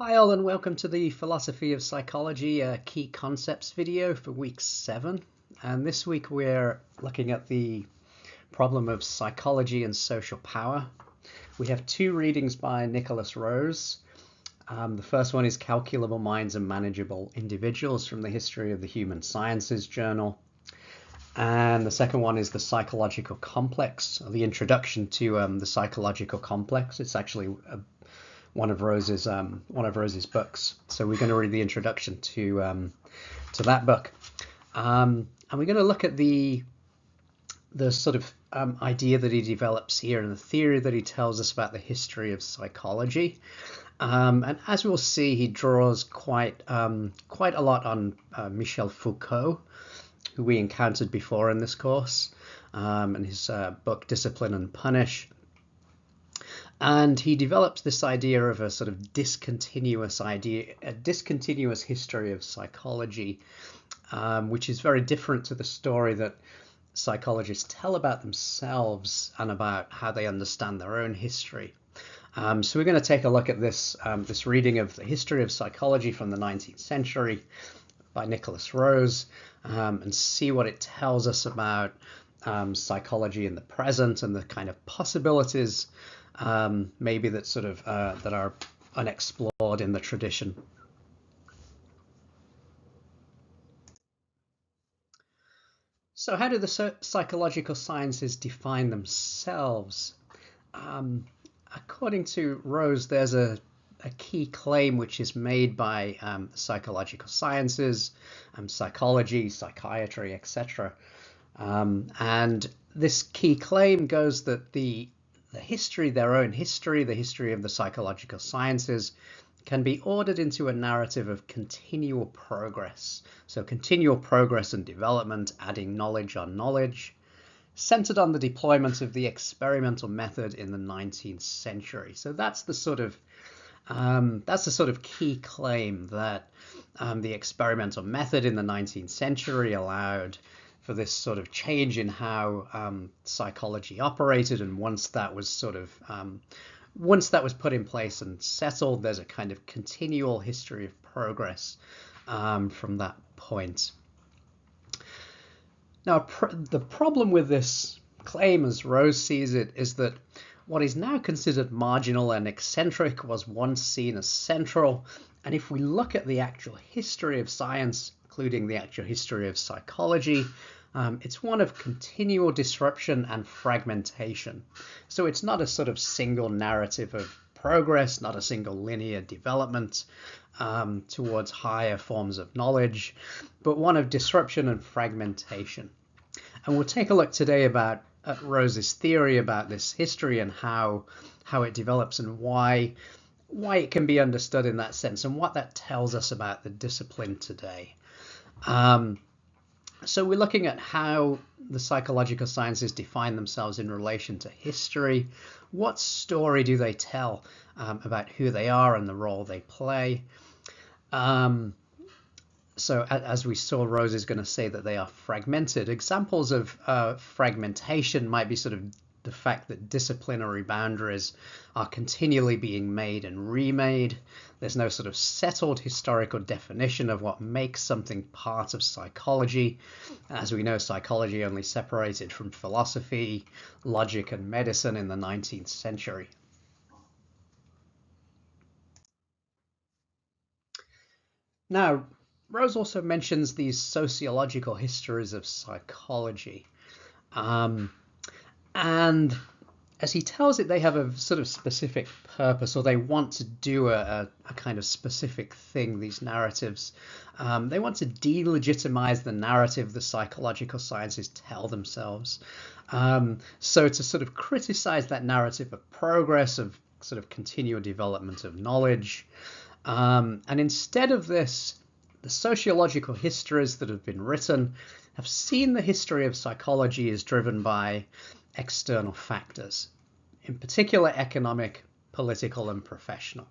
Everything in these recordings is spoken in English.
Hi all and welcome to the Philosophy of Psychology Key Concepts video for week 7. And this week we're looking at the problem of psychology and social power. We have two readings by Nicholas Rose. The first one is Calculable Minds and Manageable Individuals from the History of the Human Sciences Journal. And the second one is the Psychological Complex, or the Introduction to the Psychological Complex. It's actually one of Rose's books. So we're going to read the introduction to that book, and we're going to look at the sort of idea that he develops here and the theory that he tells us about the history of psychology. And as we'll see, he draws quite a lot on Michel Foucault, who we encountered before in this course, and his book Discipline and Punish. And he develops this idea of a sort of discontinuous history of psychology, which is very different to the story that psychologists tell about themselves and about how they understand their own history. So we're going to take a look at this reading of the history of psychology from the 19th century by Nicholas Rose, and see what it tells us about psychology in the present and the kind of possibilities maybe that sort of that are unexplored in the tradition. So how do the psychological sciences define themselves? According to Rose, there's a key claim which is made by the psychological sciences, psychology, psychiatry, etc. And this key claim goes that their own history, the history of the psychological sciences, can be ordered into a narrative of continual progress. So continual progress and development, adding knowledge on knowledge, centered on the deployment of the experimental method in the 19th century. So that's the sort of key claim, that the experimental method in the 19th century allowed for this sort of change in how psychology operated, and once that was put in place and settled, there's a kind of continual history of progress from that point. Now, the problem with this claim, as Rose sees it, is that what is now considered marginal and eccentric was once seen as central, and if we look at the actual history of science, including the actual history of psychology, it's one of continual disruption and fragmentation. So it's not a sort of single narrative of progress, not a single linear development towards higher forms of knowledge, but one of disruption and fragmentation. And we'll take a look today at Rose's theory about this history and how it develops and why it can be understood in that sense and what that tells us about the discipline today. So we're looking at how the psychological sciences define themselves in relation to history. What story do they tell about who they are and the role they play? So as we saw, Rose is going to say that they are fragmented. Examples of fragmentation might be sort of the fact that disciplinary boundaries are continually being made and remade. There's no sort of settled historical definition of what makes something part of psychology. As we know, psychology only separated from philosophy, logic, and medicine in the 19th century. Now, Rose also mentions these sociological histories of psychology. And as he tells it, they have a sort of specific purpose, or they want to do a kind of specific thing, these narratives. They want to delegitimize the narrative the psychological sciences tell themselves. So to sort of criticize that narrative of progress, of sort of continual development of knowledge. And instead of this, the sociological histories that have been written have seen the history of psychology as driven by external factors, in particular economic, political, and professional.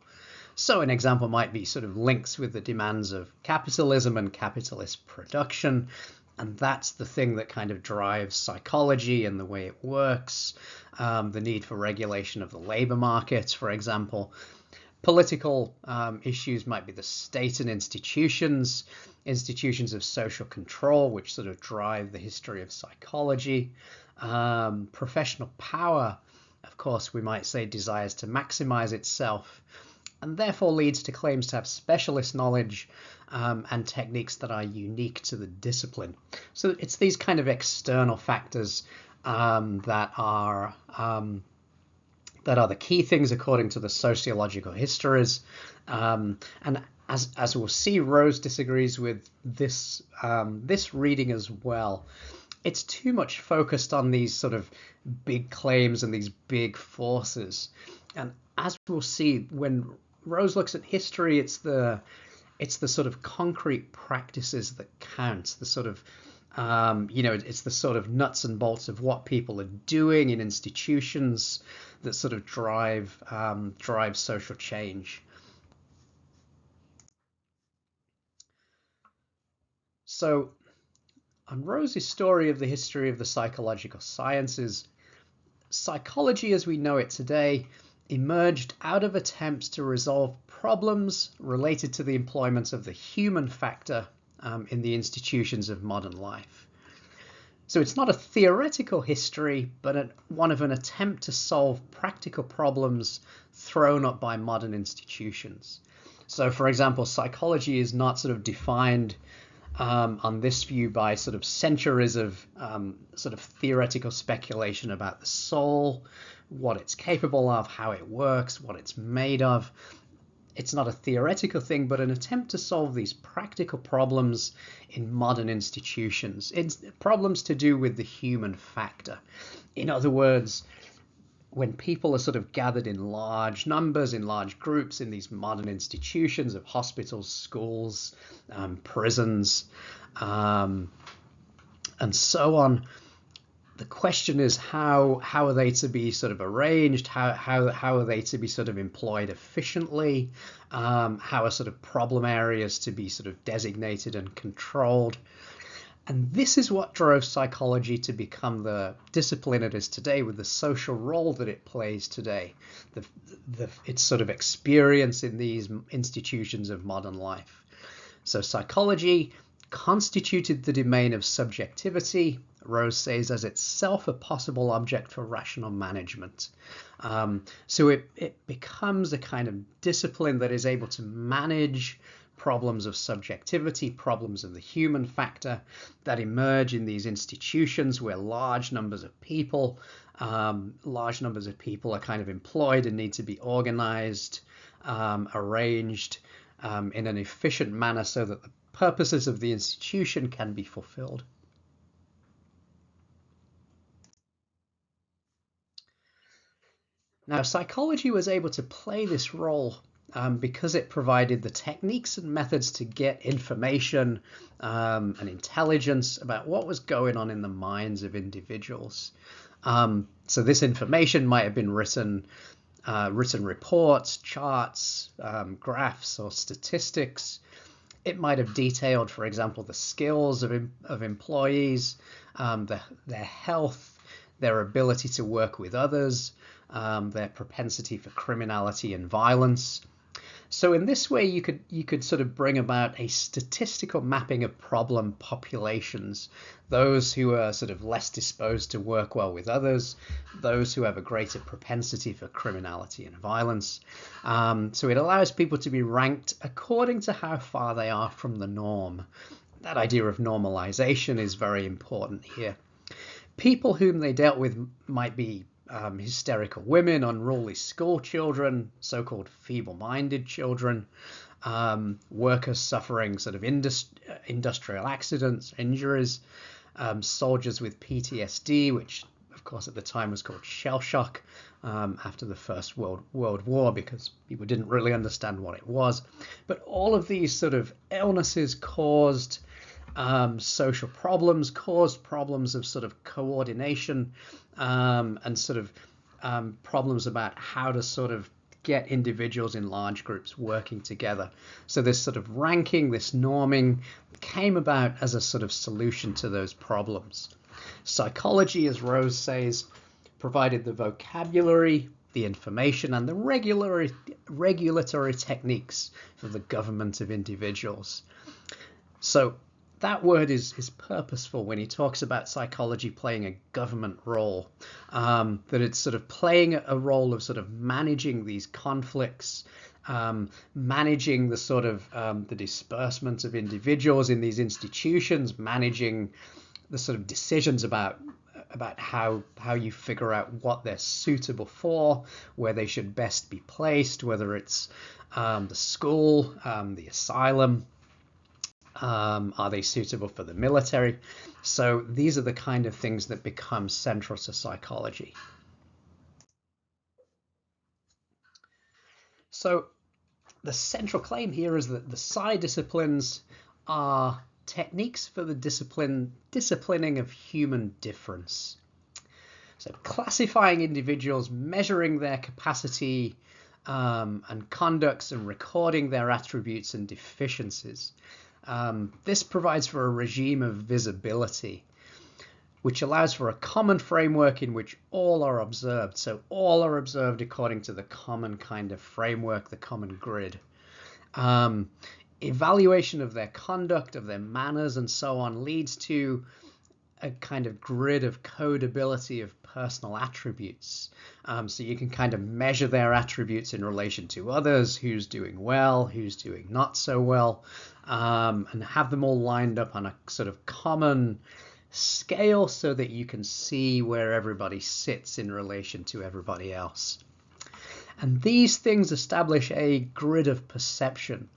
So an example might be sort of links with the demands of capitalism and capitalist production, and that's the thing that kind of drives psychology and the way it works, the need for regulation of the labor markets, for example. Political issues might be the state and institutions of social control, which sort of drive the history of psychology. Professional power, of course, we might say desires to maximize itself, and therefore leads to claims to have specialist knowledge and techniques that are unique to the discipline. So it's these kind of external factors that are the key things according to the sociological histories. And as we'll see, Rose disagrees with this reading as well. It's too much focused on these sort of big claims and these big forces. And as we'll see, when Rose looks at history, it's the sort of concrete practices that count, the sort of it's the sort of nuts and bolts of what people are doing in institutions that sort of drive social change. So on Rose's story of the history of the psychological sciences, psychology as we know it today emerged out of attempts to resolve problems related to the employment of the human factor in the institutions of modern life. So it's not a theoretical history, but one of an attempt to solve practical problems thrown up by modern institutions. So, for example, psychology is not sort of defined on this view by sort of centuries of sort of theoretical speculation about the soul, what it's capable of, how it works, what it's made of. It's not a theoretical thing, but an attempt to solve these practical problems in modern institutions. It's problems to do with the human factor. In other words, when people are sort of gathered in large numbers, in large groups in these modern institutions of hospitals, schools, prisons, and so on, the question is how are they to be sort of arranged? How are they to be sort of employed efficiently? How are sort of problem areas to be sort of designated and controlled? And this is what drove psychology to become the discipline it is today, with the social role that it plays today, its sort of experience in these institutions of modern life. So psychology constituted the domain of subjectivity, Rose says, as itself a possible object for rational management. So it becomes a kind of discipline that is able to manage problems of subjectivity, problems of the human factor that emerge in these institutions where large numbers of people are kind of employed and need to be organized, arranged in an efficient manner so that the purposes of the institution can be fulfilled. Now, psychology was able to play this role because it provided the techniques and methods to get information and intelligence about what was going on in the minds of individuals. So this information might have been written reports, charts, graphs, or statistics. It might have detailed, for example, the skills of employees, their health, their ability to work with others, their propensity for criminality and violence. So in this way, you could sort of bring about a statistical mapping of problem populations, those who are sort of less disposed to work well with others, those who have a greater propensity for criminality and violence. So it allows people to be ranked according to how far they are from the norm. That idea of normalization is very important here. People whom they dealt with might be hysterical women, unruly school children, so-called feeble-minded children, workers suffering sort of industrial accidents, injuries, soldiers with PTSD, which of course at the time was called shell shock after the First World War, because people didn't really understand what it was. But all of these sort of illnesses caused social problems, caused problems of sort of coordination and sort of problems about how to sort of get individuals in large groups working together. So this sort of ranking, this norming came about as a sort of solution to those problems. Psychology, as Rose says, provided the vocabulary the information and the regulatory techniques for the government of individuals. So that word is purposeful when he talks about psychology playing a government role, that it's sort of playing a role of sort of managing these conflicts, managing the sort of the disbursement of individuals in these institutions, managing the sort of decisions about how you figure out what they're suitable for, where they should best be placed, whether it's the school, the asylum, are they suitable for the military? So these are the kind of things that become central to psychology. So the central claim here is that the psi disciplines are techniques for the disciplining of human difference. So classifying individuals, measuring their capacity and conducts, and recording their attributes and deficiencies. This provides for a regime of visibility, which allows for a common framework in which all are observed. So all are observed according to the common kind of framework, the common grid. Evaluation of their conduct, of their manners, and so on leads to a kind of grid of codability of personal attributes. So you can kind of measure their attributes in relation to others, who's doing well, who's doing not so well, and have them all lined up on a sort of common scale so that you can see where everybody sits in relation to everybody else. And these things establish a grid of perception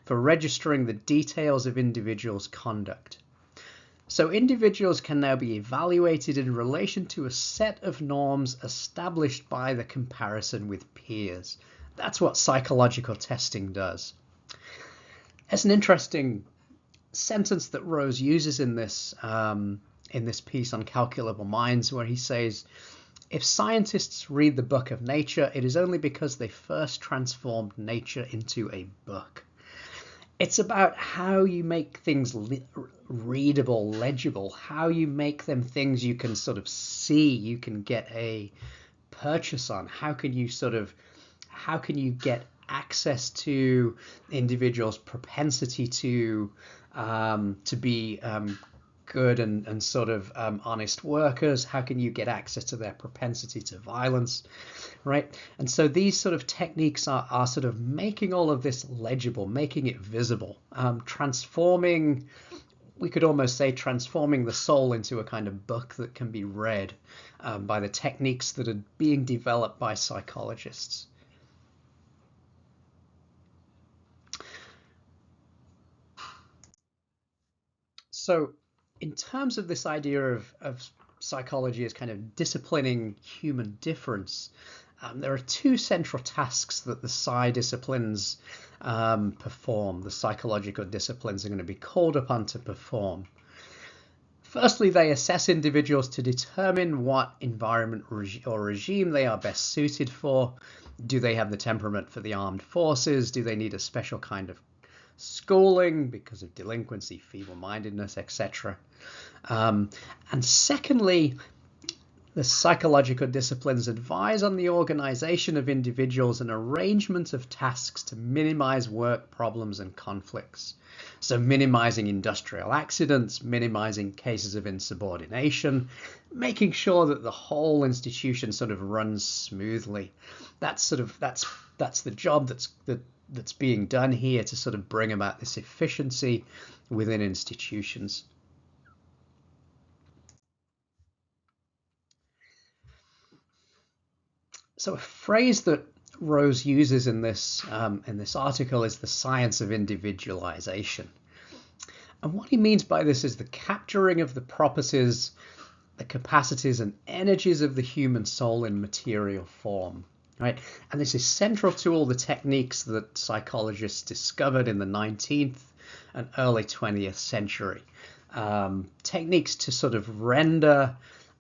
for registering the details of individuals' conduct. So individuals can now be evaluated in relation to a set of norms established by the comparison with peers. That's what psychological testing does. There's an interesting sentence that Rose uses in this piece on calculable minds, where he says, "If scientists read the book of nature, it is only because they first transformed nature into a book." It's about how you make things readable, legible, how you make them things you can sort of see, you can get a purchase on. How can you get access to individuals' propensity to be good and sort of honest workers? How can you get access to their propensity to violence, right? And so these sort of techniques are sort of making all of this legible, making it visible, transforming, we could almost say transforming the soul into a kind of book that can be read by the techniques that are being developed by psychologists. So in terms of this idea of psychology as kind of disciplining human difference, there are two central tasks that the psi disciplines perform, the psychological disciplines are going to be called upon to perform. Firstly, they assess individuals to determine what environment or regime they are best suited for. Do they have the temperament for the armed forces? Do they need a special kind of schooling because of delinquency, feeble-mindedness, etc.? And secondly, the psychological disciplines advise on the organization of individuals and arrangement of tasks to minimize work problems and conflicts. So minimizing industrial accidents, minimizing cases of insubordination, making sure that the whole institution sort of runs smoothly. That's the job that's being done here to sort of bring about this efficiency within institutions. So a phrase that Rose uses in this article is the science of individualization. And what he means by this is the capturing of the properties, the capacities and energies of the human soul in material form. Right? And this is central to all the techniques that psychologists discovered in the 19th and early 20th century. Techniques to sort of render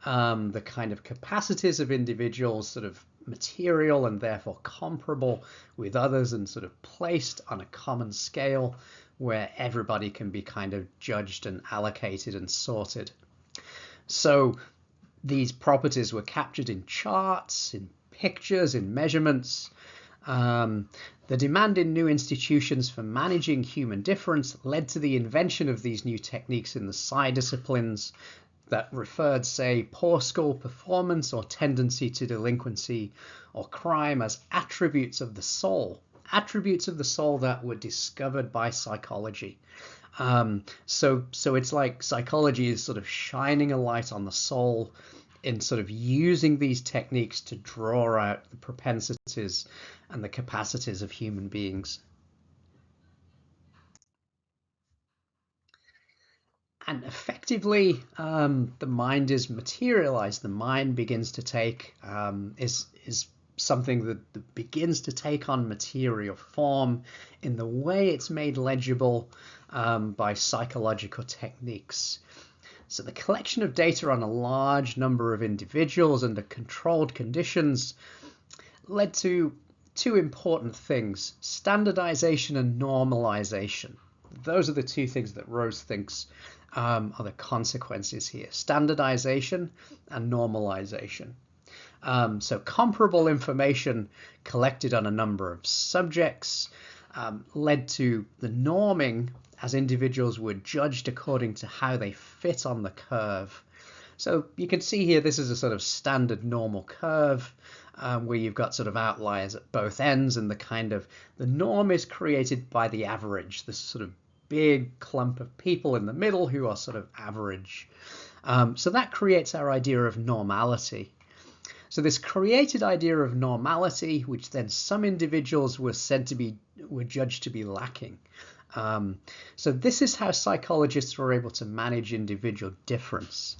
the kind of capacities of individuals sort of material and therefore comparable with others and sort of placed on a common scale where everybody can be kind of judged and allocated and sorted. So these properties were captured in charts, in pictures, in measurements. The demand in new institutions for managing human difference led to the invention of these new techniques in the psi disciplines that referred, say, poor school performance or tendency to delinquency or crime as attributes of the soul that were discovered by psychology. So it's like psychology is sort of shining a light on the soul in sort of using these techniques to draw out the propensities and the capacities of human beings. And effectively, the mind is materialized. The mind begins to take is something that begins to take on material form in the way it's made legible by psychological techniques. So the collection of data on a large number of individuals under controlled conditions led to two important things: standardization and normalization. Those are the two things that Rose thinks are the consequences here: standardization and normalization. So comparable information collected on a number of subjects led to the norming, as individuals were judged according to how they fit on the curve. So you can see here, this is a sort of standard normal curve where you've got sort of outliers at both ends, and the norm is created by the average, this sort of big clump of people in the middle who are sort of average. So that creates our idea of normality. So this created idea of normality, which then some individuals were judged to be lacking. So this is how psychologists were able to manage individual difference.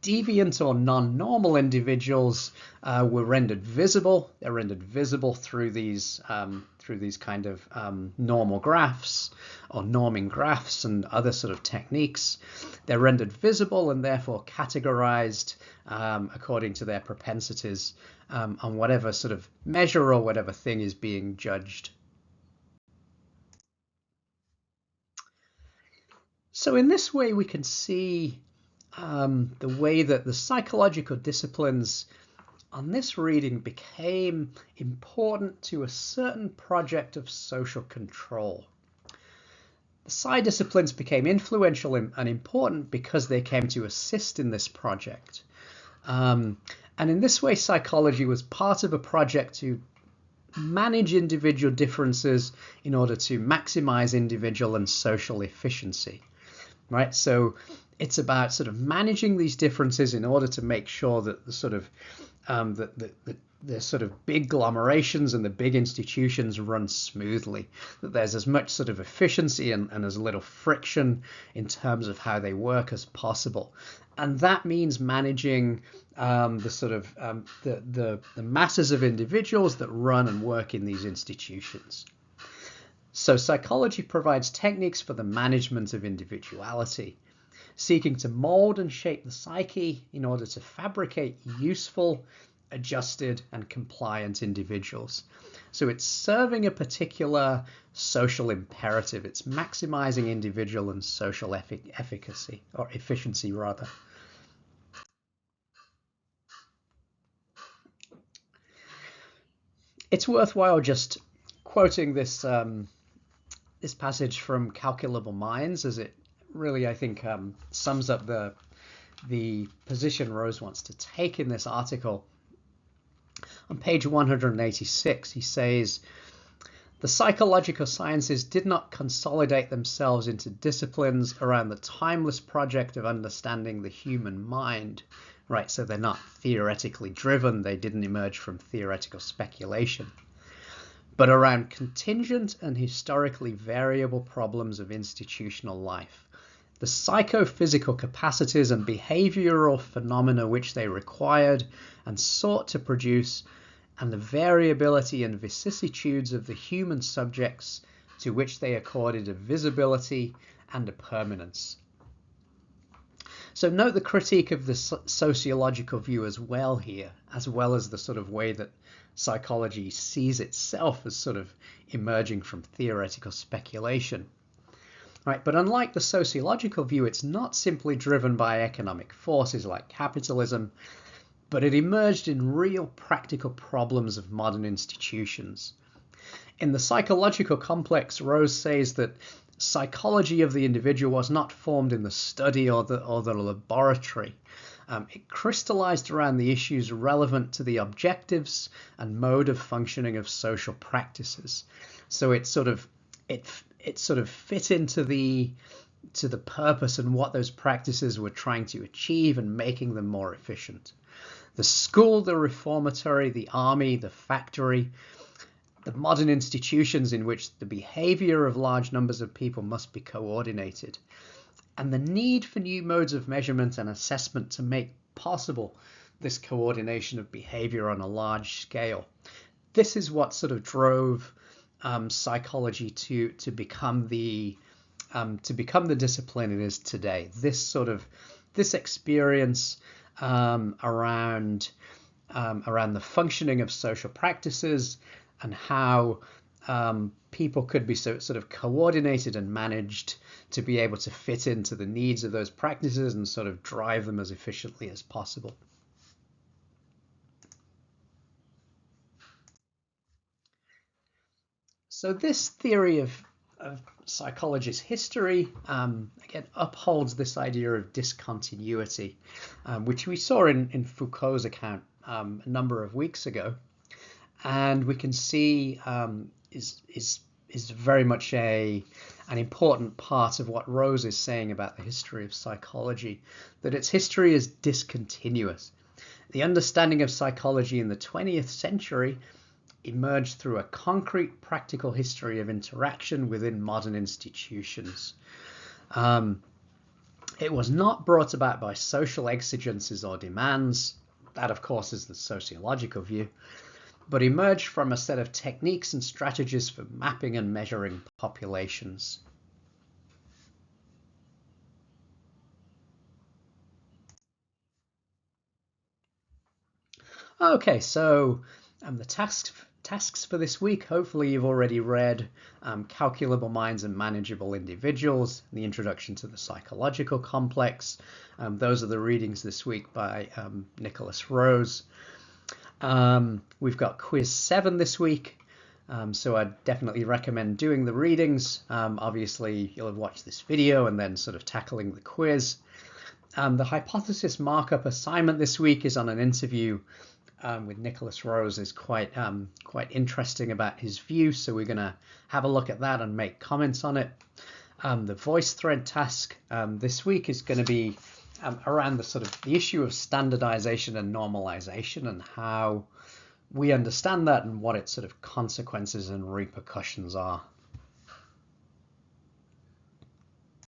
Deviant or non-normal individuals were rendered visible. They're rendered visible through these kind of normal graphs or norming graphs and other sort of techniques. They're rendered visible and therefore categorized according to their propensities on whatever sort of measure or whatever thing is being judged. So in this way, we can see the way that the psychological disciplines on this reading became important to a certain project of social control. The psi disciplines became influential and important because they came to assist in this project. And in this way, psychology was part of a project to manage individual differences in order to maximize individual and social efficiency. Right? So it's about sort of managing these differences in order to make sure that the sort of the sort of big agglomerations and the big institutions run smoothly, that there's as much sort of efficiency and as little friction in terms of how they work as possible. And that means managing the masses of individuals that run and work in these institutions. So psychology provides techniques for the management of individuality, seeking to mold and shape the psyche in order to fabricate useful, adjusted, and compliant individuals. So it's serving a particular social imperative. It's maximizing individual and social efficacy, or efficiency rather. It's worthwhile just quoting this this passage from Calculable Minds, as it really, I think, sums up the position Rose wants to take in this article. On page 186, he says, "The psychological sciences did not consolidate themselves into disciplines around the timeless project of understanding the human mind." Right, so they're not theoretically driven. They didn't emerge from theoretical speculation, but around contingent and historically variable problems of institutional life, the psychophysical capacities and behavioral phenomena which they required and sought to produce, and the variability and vicissitudes of the human subjects to which they accorded a visibility and a permanence. So note the critique of the sociological view as well here, as well as the sort of way that psychology sees itself as sort of emerging from theoretical speculation. Right, but unlike the sociological view, it's not simply driven by economic forces like capitalism, but it emerged in real practical problems of modern institutions. In the psychological complex, Rose says that psychology of the individual was not formed in the study or the laboratory. It crystallized around the issues relevant to the objectives and mode of functioning of social practices. So it sort of fit into the purpose and what those practices were trying to achieve and making them more efficient. The school, the reformatory, the army, the factory, the modern institutions in which the behavior of large numbers of people must be coordinated, and the need for new modes of measurement and assessment to make possible this coordination of behavior on a large scale. This is what sort of drove psychology to become the discipline it is today. This experience around the functioning of social practices and how people could be sort of coordinated and managed to be able to fit into the needs of those practices and sort of drive them as efficiently as possible. So this theory of psychologist history, again, upholds this idea of discontinuity, which we saw in Foucault's account a number of weeks ago. And we can see is very much an important part of what Rose is saying about the history of psychology, that its history is discontinuous. The understanding of psychology in the 20th century emerged through a concrete, practical history of interaction within modern institutions. It was not brought about by social exigencies or demands. That, of course, is the sociological view, but emerged from a set of techniques and strategies for mapping and measuring populations. Okay, so the tasks for this week, hopefully you've already read Calculable Minds and Manageable Individuals, the introduction to the psychological complex. Those are the readings this week by Nicholas Rose. We've got quiz 7 this week, so I'd definitely recommend doing the readings. Obviously, you'll have watched this video and then sort of tackling the quiz. The hypothesis markup assignment this week is on an interview with Nicholas Rose. Is quite interesting about his view, so we're going to have a look at that and make comments on it. The voice thread task this week is going to be around the issue of standardization and normalization and how we understand that and what its sort of consequences and repercussions are.